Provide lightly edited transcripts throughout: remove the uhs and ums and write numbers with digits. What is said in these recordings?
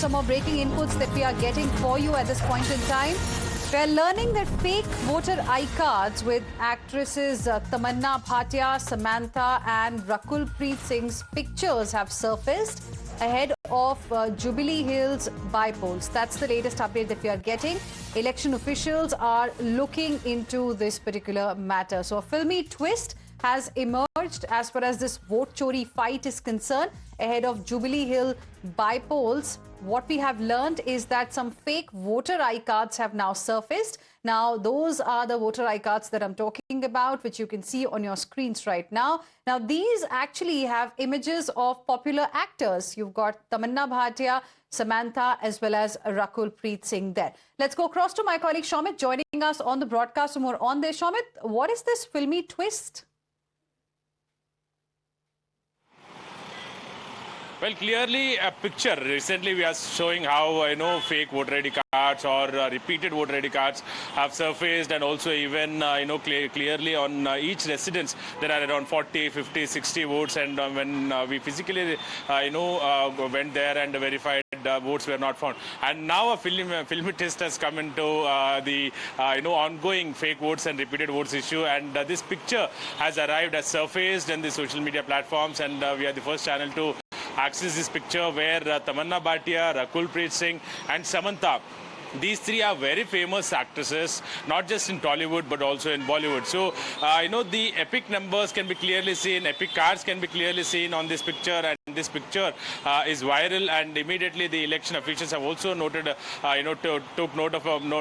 some more breaking inputs that we are getting for you at this point in time. We're learning that fake voter iCards with actresses Tamanna Bhatia, Samantha and Rakul Preet Singh's pictures have surfaced ahead of Jubilee Hills by-polls. That's the latest update that we are getting. Election officials are looking into this particular matter. So a filmy twist has emerged as far as this vote chori fight is concerned ahead of Jubilee Hill by-polls. What we have learned is that some fake voter iCards have now surfaced. Now, those are the voter iCards that I'm talking about, which you can see on your screens right now. Now, these actually have images of popular actors. You've got Tamanna Bhatia, Samantha, as well as Rakul Preet Singh there. Let's go across to my colleague Shomit joining us on the broadcast. For more on this, Shomit, what is this filmy twist? Well, clearly a picture. Recently, we are showing how, fake voter ID cards or repeated voter ID cards have surfaced, and also even, clearly on each residence, there are around 40, 50, 60 votes. And when we physically, went there and verified, votes were not found. And now a filmy twist has come into the, ongoing fake votes and repeated votes issue. And this picture has arrived, has surfaced in the social media platforms, and we are the first channel to access this picture where Tamanna Bhatia, Rakul Preet Singh and Samantha, these three are very famous actresses, not just in Tollywood but also in Bollywood. So, the epic numbers can be clearly seen, epic cards can be clearly seen on this picture, and this picture is viral. And immediately the election officials have also noted, took note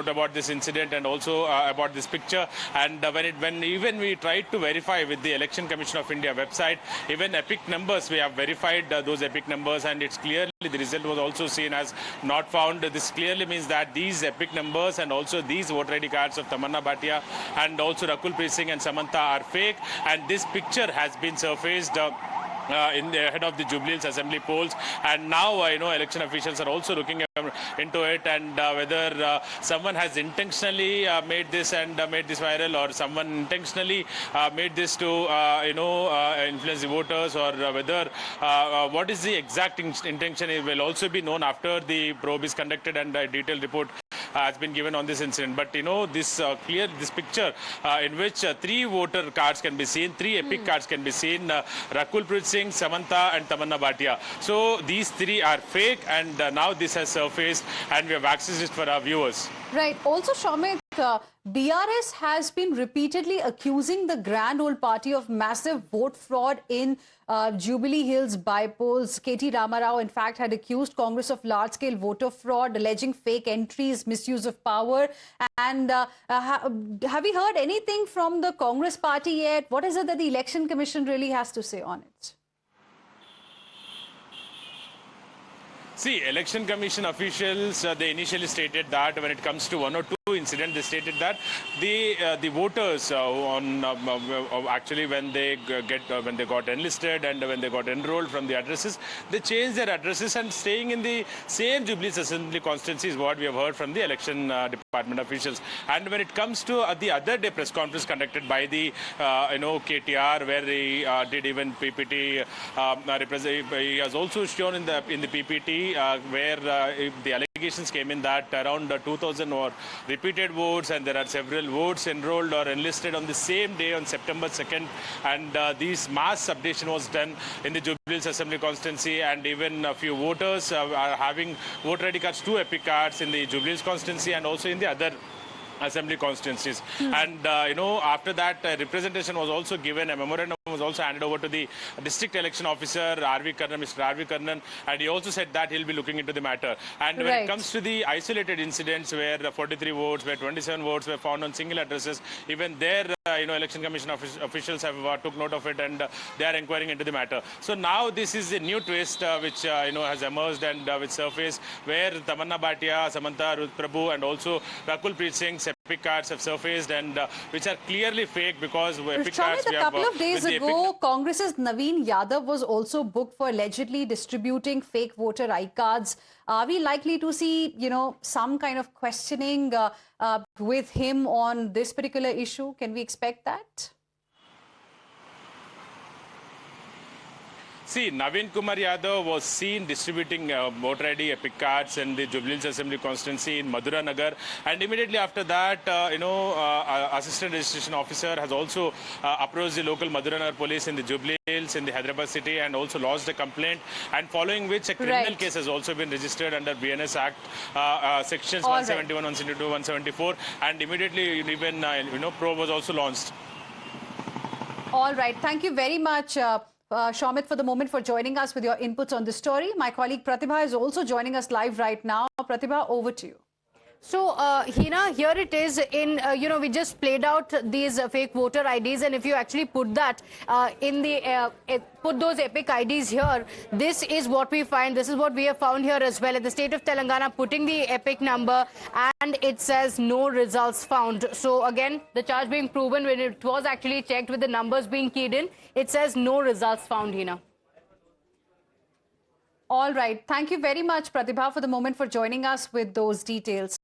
about this incident and also about this picture. And when even we tried to verify with the Election Commission of India website, even epic numbers, we have verified those epic numbers, and it's clearly the result was also seen as not found. This clearly means that these epic numbers and also these voter ID cards of Tamanna Bhatia and also Rakul Preet Singh and Samantha are fake, and this picture has been surfaced in the head of the Jubilee Hills Assembly polls. And now, election officials are also looking into it, and whether someone has intentionally made this viral, or someone intentionally made this to, influence the voters, or whether what is the exact intention, it will also be known after the probe is conducted and a detailed report has been given on this incident. But this picture in which three voter cards can be seen, three epic cards can be seen, Rakul Preet Singh, Samantha and Tamanna Bhatia. So these three are fake, and now this has surfaced and we have accessed it for our viewers. Right. Also, Shomit, BRS has been repeatedly accusing the Grand Old Party of massive vote fraud in Jubilee Hills by-polls. KT Ramarao, in fact, had accused Congress of large-scale voter fraud, alleging fake entries, misuse of power. And have we heard anything from the Congress party yet? What is it that the Election Commission really has to say on it? See, Election Commission officials, they initially stated that when it comes to one or two incidents, they stated that the voters actually when they got enlisted and when they got enrolled from the addresses, they changed their addresses and staying in the same Jubilee Assembly constituency is what we have heard from the election department officials. And when it comes to the other day press conference conducted by the KTR, where he did even PPT, he has also shown in the PPT where the allegations came in that around 2,000 or repeated votes, and there are several votes enrolled or enlisted on the same day on September 2nd, and this mass updation was done in the Jubilee Hills Assembly constituency, and even a few voters are having voter ID cards, two epic cards in the Jubilee Hills constituency and also in the other assembly constituencies. And after that, representation was also given, a memorandum was also handed over to the district election officer Mr. R.V. Karnan, and he also said that he'll be looking into the matter. And when it comes to the isolated incidents where 43 votes, where 27 votes were found on single addresses, even there election commission officials have took note of it, and they are inquiring into the matter. So now this is a new twist which has emerged and which surfaced, where Tamanna Bhatia, Samantha Ruth Prabhu and also Rakul Preet Singh epic cards have surfaced, and which are clearly fake, because epic cards we have, a couple of days ago, Congress's Naveen Yadav was also booked for allegedly distributing fake voter iCards. Are we likely to see, some kind of questioning with him on this particular issue? Can we expect that? See, Naveen Kumar Yadav was seen distributing voter ID epic cards in the Jubilee Hills Assembly constituency in Madura Nagar, and immediately after that, Assistant Registration Officer has also approached the local Madura Nagar police in the Jubilee Hills in the Hyderabad city and also lodged a complaint, and following which a criminal case has also been registered under BNS Act sections 171, 172, 174, and immediately even probe was also launched. All right. Thank you very much, Shomit, for the moment for joining us with your inputs on this story. My colleague Pratibha is also joining us live right now. Pratibha, over to you. So, Hina, here it is in, we just played out these fake voter IDs, and if you actually put that put those epic IDs here, this is what we find. This is what we have found here as well. In the state of Telangana, putting the epic number, and it says no results found. So, again, the charge being proven when it was actually checked with the numbers being keyed in, it says no results found, Hina. All right. Thank you very much, Pratibha, for the moment for joining us with those details.